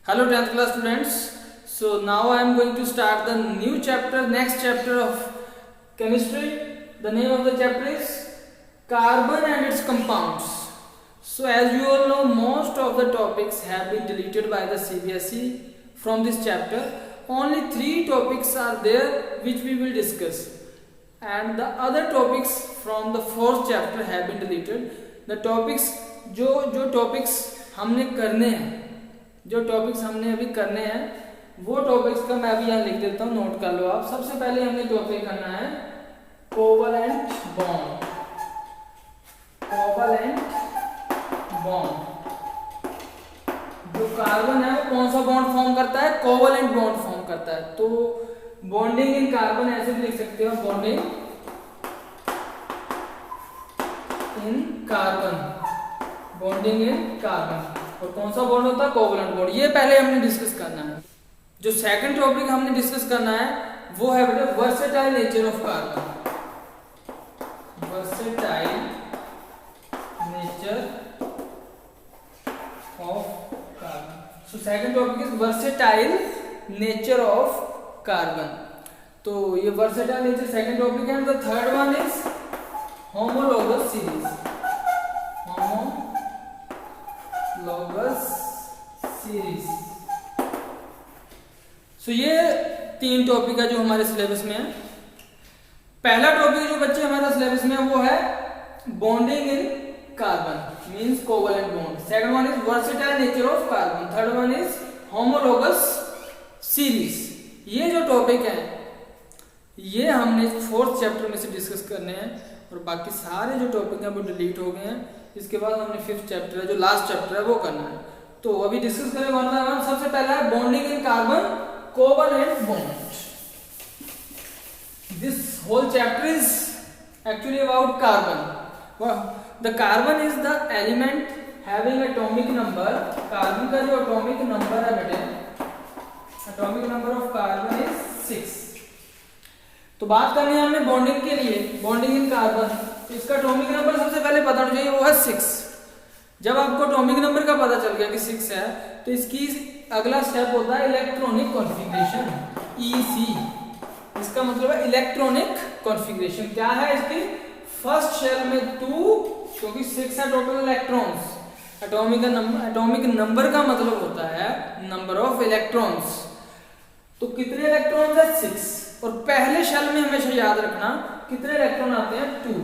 Hello 10th class students. So now I am going to start the new chapter, next chapter of chemistry. The name of the chapter is carbon and its compounds. So as you all know, most of the topics have been deleted by the CBSE from this chapter. Only 3 topics are there which we will discuss, and the other topics from the 4th chapter have been deleted. The topics जो topics हमने करने हैं, जो topics हमने अभी करने हैं वो टॉपिक्स का मैं अभी यहाँ लिख देता हूँ, नोट कर लो आप। सबसे पहले हमने टॉपिक करना है कोवलेंट बॉन्ड। कोवलेंट बॉन्ड, जो कार्बन है वो कौन सा बॉन्ड फॉर्म करता है? कोवलेंट बॉन्ड फॉर्म करता है। तो बॉन्डिंग इन कार्बन ऐसे भी लिख सकते हो, bonding in carbon, bonding in carbon. और कौन सा बॉन्ड होता है? Covalent bond. ये पहले हमने डिस्कस करना है। जो सेकंड टॉपिक हमने डिस्कस करना है वो है बेटा versatile nature of carbon. Versatile nature of carbon. So second topic is versatile nature of carbon. तो ये वर्सेटाइल नेचर सेकंड टॉपिक है। The third one is homologous series. Homologous series. So ये 3 टॉपिक है जो हमारे सिलेबस में है। पहला टॉपिक जो बच्चे हमारा सिलेबस में है वो है bonding in carbon means covalent bond. Second one is versatile nature of carbon. Third one is homologous series. ये जो टॉपिक है ये हमने 4th चैप्टर में से डिस्कस करने हैं, और बाकी सारे जो टॉपिक हैं वो डिलीट हो गए हैं। इसके बाद हमने 5th चैप्टर है, जो लास्ट चैप्टर है, वो करना है। तो अभी डिस्कस करें वन बाय वन। सबसे पहला है bonding in carbon, covalent bond. This whole chapter is actually about carbon. The carbon is the element having atomic number. Carbon का जो एटॉमिक नंबर है बेटे, atomic number of carbon is 6। तो बात करनी है हमने बॉन्डिंग के लिए, बॉन्डिंग इन कार्बन। तो इसका एटॉमिक नंबर सबसे पहले पता होना चाहिए, वो है 6। जब आपको एटॉमिक नंबर का पता चल गया कि 6 है, तो इसकी अगला स्टेप होता है इलेक्ट्रॉनिक कॉन्फ़िगरेशन, EC। इसका मतलब है इलेक्ट्रॉनिक कॉन्फ़िगरेशन। क्या है इसकी? फर्स्ट शेल में 2, क्योंकि 6 है टोटल इलेक्ट्रॉन्स। एटॉमिक नंबर का मतलब होता है नंबर ऑफ इलेक्ट्रॉन्स। तो कितने इलेक्ट्रॉन्स है? 6। और पहले शेल में हमेशा याद रखना कितने इलेक्ट्रॉन आते हैं? 2।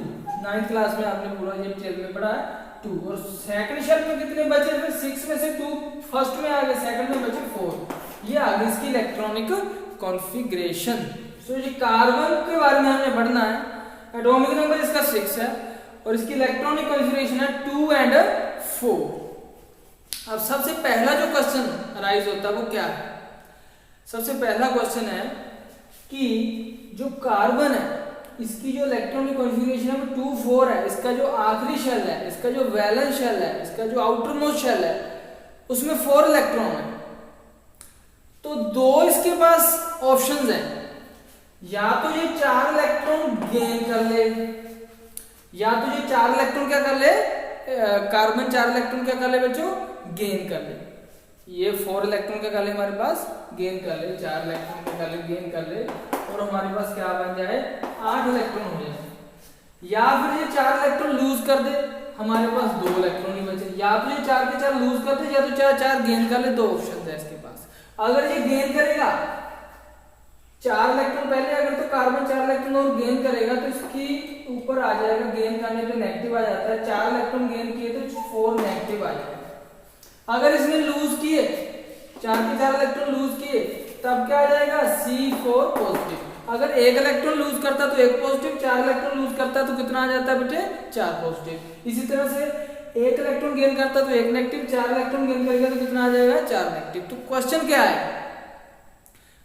9th क्लास में आपने पूरा ये डिटेल में पढ़ा है, 2। और सेकंड शेल में कितने बचे? फिर 6 में से 2 फर्स्ट में आ गए, सेकंड में बचे 4। ये आ गई इसकी इलेक्ट्रॉनिक कॉन्फ़िगरेशन। सो ये कार्बन के बारे में हमने पढ़ना है। एटॉमिक नंबर इसका 6 है और इसकी इलेक्ट्रॉनिक कॉन्फ़िगरेशन है 2 and 4। अब सबसे पहला जो क्वेश्चन अराइज होता है वो क्या है? सबसे पहला क्वेश्चन है कि जो कार्बन है इसकी जो इलेक्ट्रॉनिक कॉन्फ़िगरेशन है वो 2, 4 है। इसका जो आखिरी शेल है, इसका जो वैलेंस शेल है, इसका जो आउटर मोस्ट शेल है, उसमें 4 इलेक्ट्रॉन है। तो 2 इसके पास ऑप्शंस हैं, या तो ये 4 इलेक्ट्रॉन गेन कर ले, या तो ये 4 इलेक्ट्रॉन क्या कर ले, कार्बन 4 इलेक्ट्रॉन क्या कर ले बच्चों? गेन कर ले। ये 4 इलेक्ट्रॉन क्या कर ले हमारे पास? गेन कर ले। 4 इलेक्ट्रॉन क्या कर ले? गेन कर ले। और हमारे पास क्या बन जाए? 8 इलेक्ट्रॉन हो जाए। या फिर ये 4 इलेक्ट्रॉन लूज कर दे, हमारे पास 2 इलेक्ट्रॉन ही बचे। या तो ये 4 के 4 लूज कर दे, या तो 4 गेन कर ले। 2 ऑप्शन है इसके पास। अगर ये गेन करेगा 4 इलेक्ट्रॉन पहले, अगर तो कार्बन 4 इलेक्ट्रॉन और गेन करेगा तो इसकी ऊपर आ जाएगा, गेन करने पे नेगेटिव आ जाता है। 4 इलेक्ट्रॉन गेन किए तो 4 नेगेटिव आ जाएगा। अगर इसने लूज किए, 4 के 4 इलेक्ट्रॉन लूज किए, तब क्या आ जाएगा? C4 positive. अगर 1 इलेक्ट्रॉन लूज करता तो 1 पॉजिटिव, 4 इलेक्ट्रॉन लूज करता तो कितना आ जाता है बेटे? 4 पॉजिटिव। इसी तरह से 1 इलेक्ट्रॉन गेन करता तो 1 नेगेटिव, 4 इलेक्ट्रॉन गेन करेगा तो कितना आ जाएगा? 4 नेगेटिव। तो क्वेश्चन क्या है?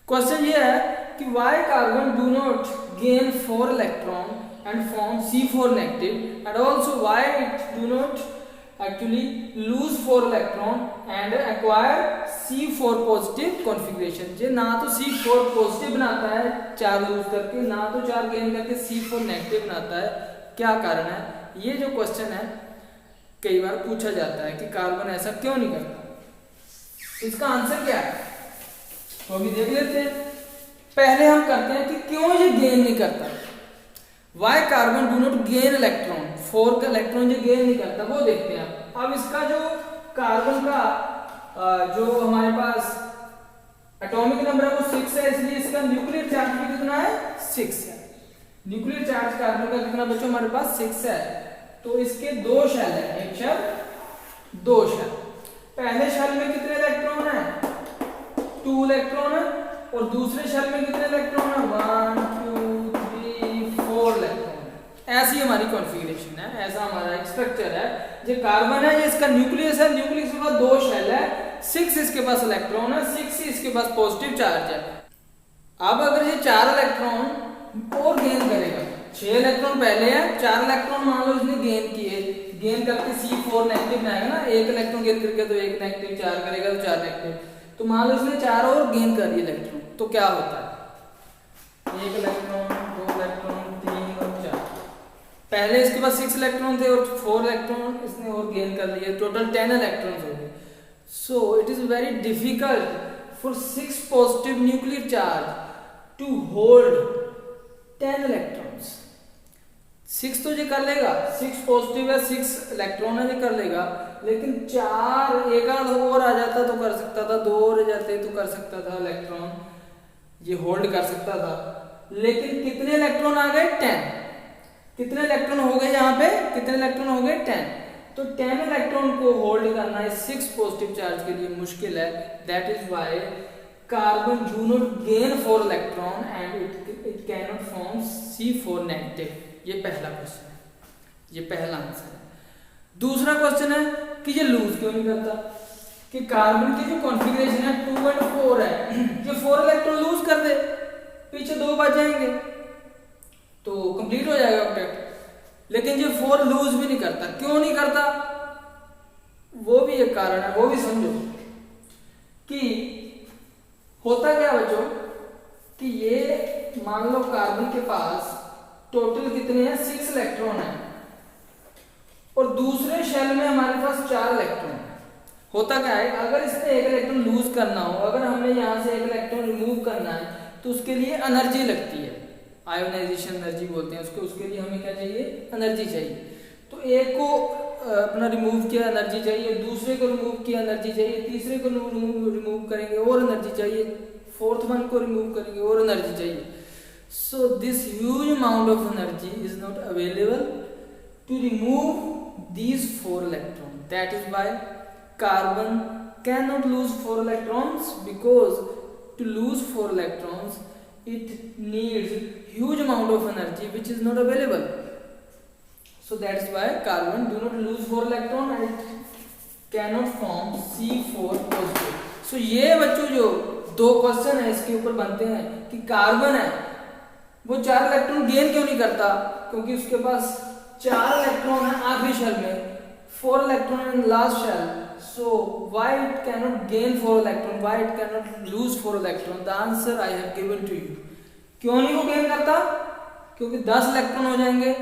क्वेश्चन ये है कि why carbon do not gain 4 electron and form C4 negative, and also why it do not actually lose 4 electron and acquire C4 positive configuration। ये ना तो C4 पॉजिटिव बनाता है 4 लूज करके, ना तो 4 गेन करके C4 नेगेटिव बनाता है। क्या कारण है? ये जो क्वेश्चन है कई बार पूछा जाता है कि कार्बन ऐसा क्यों नहीं करता। इसका आंसर क्या है तो अभी देख लेते हैं। पहले हम करते हैं कि क्यों ये गेन नहीं करता, why carbon do not gain electron, 4 का इलेक्ट्रॉन ये गेन नहीं करता, वो देखते हैं। अब इसका जो कार्बन का जो हमारे पास एटॉमिक नंबर है वो 6 है, इसलिए इसका न्यूक्लियर चार्ज भी कितना है 6 है। न्यूक्लियर चार्ज कार्बन का कितना बच्चों हमारे पास 6 है। तो इसके 2 शेल है, एक शेल 2 शेल। पहले शेल में कितने इलेक्ट्रॉन है 2 इलेक्ट्रॉन है, और दूसरे शेल में कितने इलेक्ट्रॉन है 1 2 3 4 इलेक्ट्रॉन है। ऐसी हमारी कॉन्फ़िगरेशन है, ऐसा हमारा एक स्ट्रक्चर है। ये कार्बन है, ये इसका न्यूक्लियस है, न्यूक्लियस के बाद 2 शेल है, 6 इसके पास इलेक्ट्रॉन है, 6 ही इसके पास पॉजिटिव चार्ज है। अब अगर ये 4 इलेक्ट्रॉन और गेन करेगा, 6 इलेक्ट्रॉन पहले है, 4 इलेक्ट्रॉन मान लो इसने गेन किए, गेन करके C4 नेगेटिव में आएगा ना, 1 इलेक्ट्रॉन गेन करके तो 1 नेगेटिव, 4 करेगा तो 4 नेगेटिव, तो मान लो इसने 4 और गेन कर दिए इलेक्ट्रॉन, तो क्या होता है 1 इलेक्ट्रॉन 2 इलेक्ट्रॉन 3 और 4। पहले इसके पास 6 इलेक्ट्रॉन थे और 4 इलेक्ट्रॉन इसने और गेन कर लिए, टोटल 10 इलेक्ट्रॉन हो गए। So it is very difficult for 6 positive nuclear charge to hold 10 electrons. 6 तो ये कर लेगा, 6 पॉजिटिव है, 6 इलेक्ट्रॉन है, ये कर लेगा, लेकिन 4 एक आध और आ जाता तो कर सकता था, 2 और जाते तो कर सकता था इलेक्ट्रॉन, ये होल्ड कर सकता था। लेकिन कितने इलेक्ट्रॉन आ गए 10। कितने इलेक्ट्रॉन हो गए यहाँ पे, कितने इलेक्ट्रॉन हो गए 10। तो 10 इलेक्ट्रॉन को होल्ड करना इस 6 पॉजिटिव चार्ज के लिए मुश्किल है। That is why carbon do not gain 4 electron and it can not form C4 negative. ये पहला क्वेश्चन है, ये पहला आंसर है। दूसरा क्वेश्चन है कि ये लूज क्यों नहीं करता, कि कार्बन की जो कॉन्फ़िगरेशन है 2 और 4 है, ये 4 इलेक्ट्रॉन लूज कर दे, पीछे 2 बच जाएंगे तो कंप्लीट हो जाएगा ऑक्टेट। लेकिन ये 4 लूज भी नहीं करता, क्यों नहीं करता, वो भी एक कारण है, वो भी समझो। कि होता क्या बच्चों कि ये मान लो कार्बन के पास टोटल कितने हैं 6 इलेक्ट्रॉन है, और दूसरे शेल में हमारे पास 4 इलेक्ट्रॉन है। होता क्या है, अगर इसने 1 इलेक्ट्रॉन लूज करना हो, अगर हमने यहाँ से 1 इलेक्ट्रॉन रिमूव करना है तो उसके लिए एनर्जी लगती है, आयोनाइजेशन एनर्जी बोलते हैं उसको, उसके लिए हमें क्या चाहिए एनर्जी चाहिए। तो एक को अपना रिमूव किया एनर्जी चाहिए, दूसरे को रिमूव किया एनर्जी चाहिए, तीसरे को रिमूव करेंगे और एनर्जी चाहिए, 4th वन को रिमूव करेंगे और एनर्जी चाहिए। So this huge amount of energy is not available to remove these 4 electrons. That is why carbon cannot lose 4 electrons, because to lose 4 electrons it needs huge amount of energy which is not available. So that is why carbon do not lose 4 electron and it cannot form C4 positive. So ये बच्चों जो 2 question है इसके ऊपर बनते हैं कि carbon है वो 4 इलेक्ट्रॉन गेन क्यों नहीं करता, क्योंकि उसके पास 4 इलेक्ट्रॉन है आखिरी शेल में, 4 electron in last shell. So why it can not gain 4 electron, why it can not lose 4 electron, the answer I have given to you. क्यों नहीं वो गेन करता, क्योंकि 10 इलेक्ट्रॉन हो जाएंगे,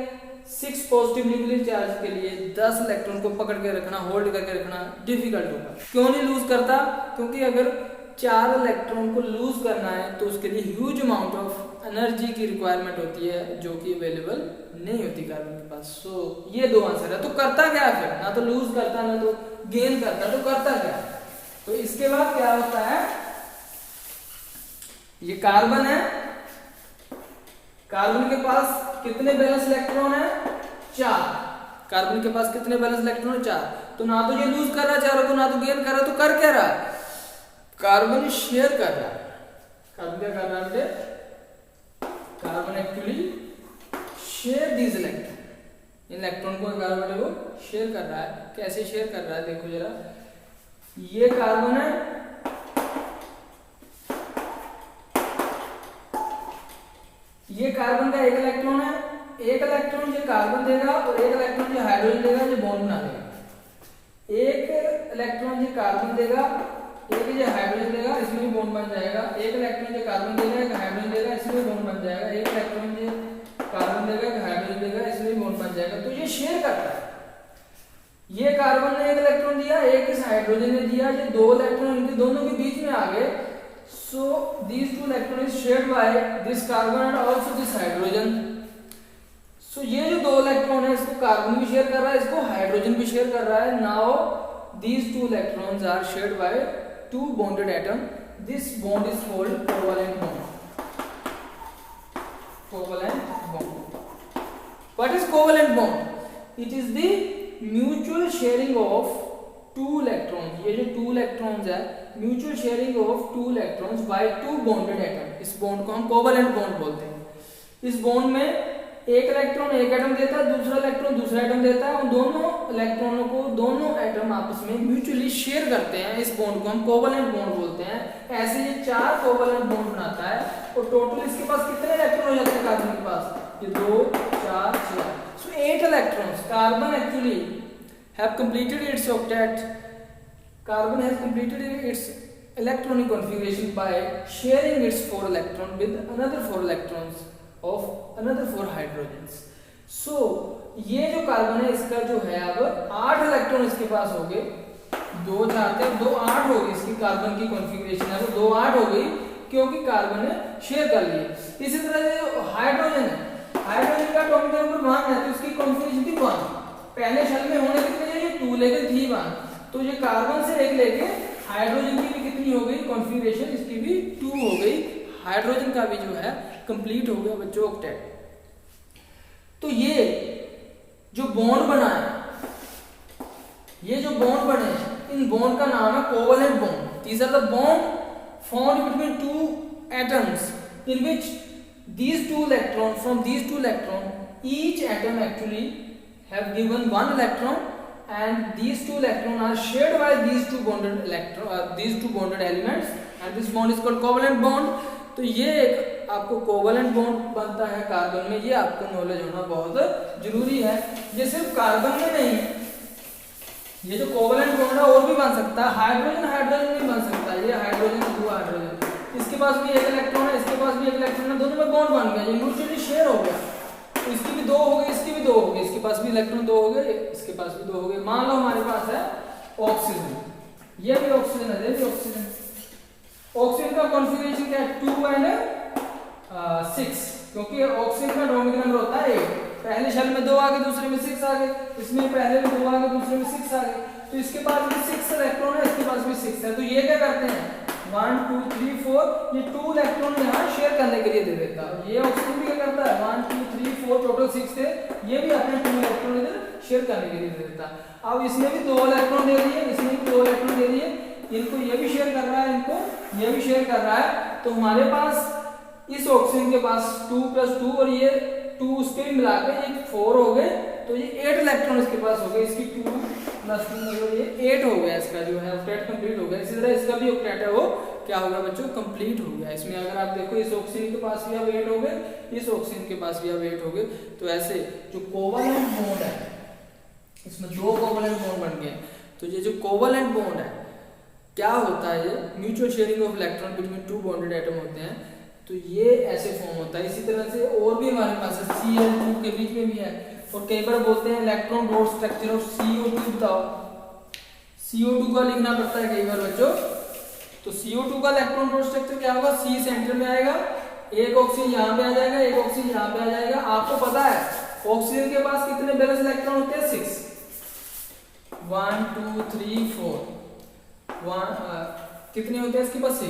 6 पॉजिटिव न्यूक्लियर चार्ज के लिए 10 इलेक्ट्रॉन को पकड़ के रखना, होल्ड करके रखना डिफिकल्ट होगा। क्यों नहीं लूज करता, क्योंकि अगर 4 इलेक्ट्रॉन को लूज करना है तो उसके लिए ह्यूज अमाउंट ऑफ एनर्जी की रिक्वायरमेंट होती है, जो कि अवेलेबल नहीं होती कार्बन के पास। सो ये 2 आंसर है। तो करता क्या है फिर, ना तो लूज करता ना तो गेन करता, तो करता क्या है। तो इसके बाद क्या होता है, ये कार्बन है, कार्बन के पास कितने बैलेंस इलेक्ट्रॉन है 4, कार्बन के पास कितने बैलेंस इलेक्ट्रॉन है 4। तो ना तो ये लूज कर रहा है 4 को, ना तो गेन कर रहा है, तो कर क्या रहा है, कार्बन शेयर कर रहा है। कार्बन क्या कर रहा है, carbon actually share these electron, electron को कार्बन वो शेयर कर रहा है। कैसे शेयर कर रहा है देखो जरा, ये कार्बन है, ये कार्बन का 1 इलेक्ट्रॉन है, 1 इलेक्ट्रॉन ये कार्बन देगा और 1 इलेक्ट्रॉन ये हाइड्रोजन देगा, ये बॉन्ड बना देगा। 1 इलेक्ट्रॉन ये कार्बन देगा, 1 ये हाइड्रोजन देगा, इसमें भी बॉन्ड बन जाएगा। 1 इलेक्ट्रॉन ये कार्बन देगा, 1 हाइड्रोजन देगा, इसमें भी बॉन्ड बन जाएगा। 1 इलेक्ट्रॉन ये कार्बन देगा, 1 हाइड्रोजन देगा, इसमें भी बॉन्ड बन जाएगा। तो ये शेयर करता है। ये कार्बन ने 1 इलेक्ट्रॉन दिया, 1 इस हाइड्रोजन ने दिया, ये 2 इलेक्ट्रॉन इनके दोनों के बीच में आ गए, सो these two electron is shared by this carbon and also this hydrogen. सो ये जो दो इलेक्ट्रॉन है इसको कार्बन भी शेयर कर रहा है, इसको हाइड्रोजन भी शेयर कर रहा है. Now these two electrons are shared by two bonded atom. This bond is called covalent bond. Covalent bond. What is covalent bond? It is the mutual sharing of two electrons. ये जो two electrons है, mutual sharing of two electrons by two bonded atom. इस bond को हम covalent bond बोलते हैं. इस bond में एक इलेक्ट्रॉन एक एटम देता है, दूसरा इलेक्ट्रॉन दूसरा एटम देता है, और दोनों इलेक्ट्रॉनों को दोनों एटम आपस में म्यूचुअली शेयर करते हैं. इस बॉन्ड को हम कोवलेंट बॉन्ड बोलते हैं. ऐसे ये 4 कोवलेंट बॉन्ड बनाता है, और टोटल इसके पास कितने इलेक्ट्रॉन हो जाते हैं कार्बन के पास? ये 2 4 6. सो 8 electrons. Carbon actually have completed it's octet. Carbon has completed it's electronic configuration by sharing it's 4 electron with another 4 electrons of another 4 hydrogens. So ये जो कार्बन है इसका जो है अब 8 इलेक्ट्रॉन इसके पास हो गए. 2 चाहते हैं 2 8 हो गई. इसकी कार्बन की कॉन्फ़िगरेशन है वो 2 8 हो गई, क्योंकि कार्बन ने शेयर कर लिए. इसी तरह जो हाइड्रोजन है, हाइड्रोजन का एटॉमिक नंबर 1 है, तो इसकी कॉन्फ़िगरेशन थी 1. पहले शल में होने कितने चाहिए? 2, लेकिन थी 1. तो ये कार्बन से एक लेके हाइड्रोजन की भी कितनी हो गई कॉन्फ़िगरेशन? इसकी भी 2 हो गई. हाइड्रोजन का भी जो है कंप्लीट हो गया बच्चों ऑक्टेट. तो ये जो बॉन्ड बना है, ये जो बॉन्ड बने हैं, इन बॉन्ड का नाम है covalent bond. These are the bond formed between two atoms in which these two electrons, from these two electrons each atom actually have given 1 electron, and these two electrons are shared by these two bonded elements, and this bond is called covalent bond. तो ये एक आपको covalent bond बनता है carbon में, ये आपको knowledge होना बहुत जरूरी है. ये सिर्फ कार्बन में नहीं, ये जो कोवलेंट बॉन्ड है और भी बन सकता है. हाइड्रोजन हाइड्रोजन नहीं बन सकता. ये हाइड्रोजन 2 हाइड्रोजन, इसके पास भी एक इलेक्ट्रॉन है, इसके पास भी एक इलेक्ट्रॉन है, दोनों में बॉन्ड बन गया, ये म्यूचुअली शेयर हो गया. तो इसकी भी 2 हो गई, इसकी भी 2 हो गई, इसके पास भी इलेक्ट्रॉन 2 हो गए, इसके पास भी 2 हो गए. मान लो हमारे पास है ऑक्सीजन, ये भी ऑक्सीजन है, ये भी ऑक्सीजन. ऑक्सीजन का कॉन्फ़िगरेशन क्या है? 2 and 6, क्योंकि ऑक्सीजन का एटॉमिक नंबर होता है 8. पहले शेल में 2 आ गए, दूसरे में 6 आ गए, इसमें पहले में 2 आ गए, दूसरे में 6 आ गए. तो इसके पास भी 6 इलेक्ट्रॉन है, इसके पास भी 6 है. तो ये क्या करते हैं? 1 2 3 4, ये 2 इलेक्ट्रॉन यहाँ शेयर करने के लिए दे देता है. ये ऑक्सीजन भी क्या करता है? 1 2 3 4, टोटल 6 थे, ये भी अपने 2 इलेक्ट्रॉन इधर शेयर करने के लिए दे देता है. अब इसमें भी 2 इलेक्ट्रॉन दे दिए, इसमें भी 2 इलेक्ट्रॉन दे दिए, इनको ये भी शेयर कर रहा है, इनको ये भी शेयर कर रहा है. तो हमारे पास इस ऑक्सीजन के पास 2 + 2 और ये 2 उसके भी मिला के ये 4 हो गए. तो ये 8 इलेक्ट्रॉन इसके पास हो गए. इसकी 2 + 2 मतलब ये 8 हो गया. इसका जो है ऑक्टेट कंप्लीट हो गया. इसी तरह इसका भी ऑक्टेट है वो क्या हो गया बच्चों? कंप्लीट हो गया. इसमें अगर आप देखो इस ऑक्सीजन के पास भी अब 8 हो गए, इस ऑक्सीजन के पास भी अब 8 हो गए. तो ऐसे जो कोवलेंट बॉन्ड है, इसमें 2 कोवलेंट बॉन्ड बन गए. तो ये जो कोवलेंट बॉन्ड है क्या होता है? ये mutual sharing of electron between 2 bonded atom होते हैं. तो ये ऐसे फॉर्म होता है. इसी तरह से और भी हमारे पास है, Cl2 के बीच में भी है. और कई बार बोलते हैं electron dot structure of CO2 बताओ. CO2 का लिखना पड़ता है कई बार बच्चों. तो CO2 का इलेक्ट्रॉन डॉट स्ट्रक्चर क्या होगा? C सेंटर में आएगा, एक ऑक्सीजन यहाँ पे आ जाएगा, एक ऑक्सीजन यहाँ पे आ जाएगा. आपको पता है ऑक्सीजन के पास कितने बैलेंस इलेक्ट्रॉन होते हैं? 6. 1 2 3 4, कितने होते हैं इसके पास?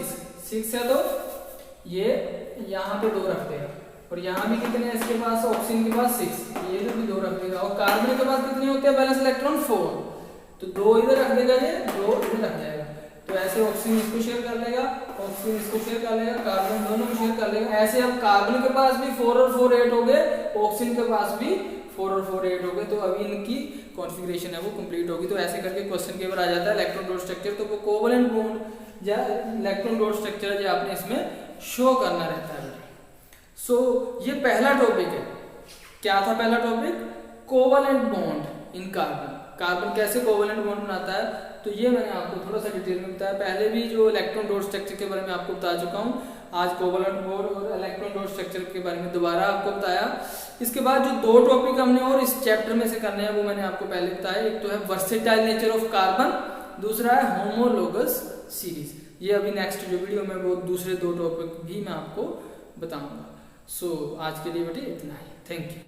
6 है. तो ये यहाँ पे 2 रख देगा, और यहाँ भी कितने हैं इसके पास? ऑक्सीजन के पास 6, ये भी 2 रख देगा. और कार्बन के पास कितने होते हैं बैलेंस इलेक्ट्रॉन? 4. तो 2 इधर रख देगा, ये 2 इधर रख जाएगा. तो ऐसे ऑक्सीजन इसको शेयर कर लेगा, ऑक्सीजन इसको शेयर कर लेगा, कार्बन दोनों को शेयर कर लेगा. ऐसे अब कार्बन के पास भी 4 और 4 8 हो गए, ऑक्सीजन के पास भी 4 और 4 8 हो गए. तो अभी इनकी कॉन्फ़िगरेशन है वो कंप्लीट होगी. तो ऐसे करके क्वेश्चन के ऊपर आ जाता है इलेक्ट्रॉन डॉट स्ट्रक्चर. तो वो कोवलेंट बॉन्ड या इलेक्ट्रॉन डॉट स्ट्रक्चर जो आपने इसमें शो करना रहता है. सो ये पहला टॉपिक है. क्या था पहला topic? Covalent bond in carbon. Carbon कैसे कोवलेंट बॉन्ड बनाता है, तो ये मैंने आपको थोड़ा सा डिटेल में बताया. पहले भी जो इलेक्ट्रॉन डॉट स्ट्रक्चर के बारे में आपको बता चुका हूँ. आज कोवलेंट बॉन्ड और इलेक्ट्रॉन डॉट स्ट्रक्चर के बारे में दोबारा आपको बताया. इसके बाद जो 2 टॉपिक हमने और इस चैप्टर में से करने हैं वो मैंने आपको पहले बताया. एक तो है वर्सेटाइल नेचर ऑफ कार्बन, दूसरा है होमोलोगस सीरीज. ये अभी नेक्स्ट जो वीडियो में वो दूसरे 2 टॉपिक भी मैं आपको बताऊंगा। सो आज के लिए बेटे इतना ही। Thank you.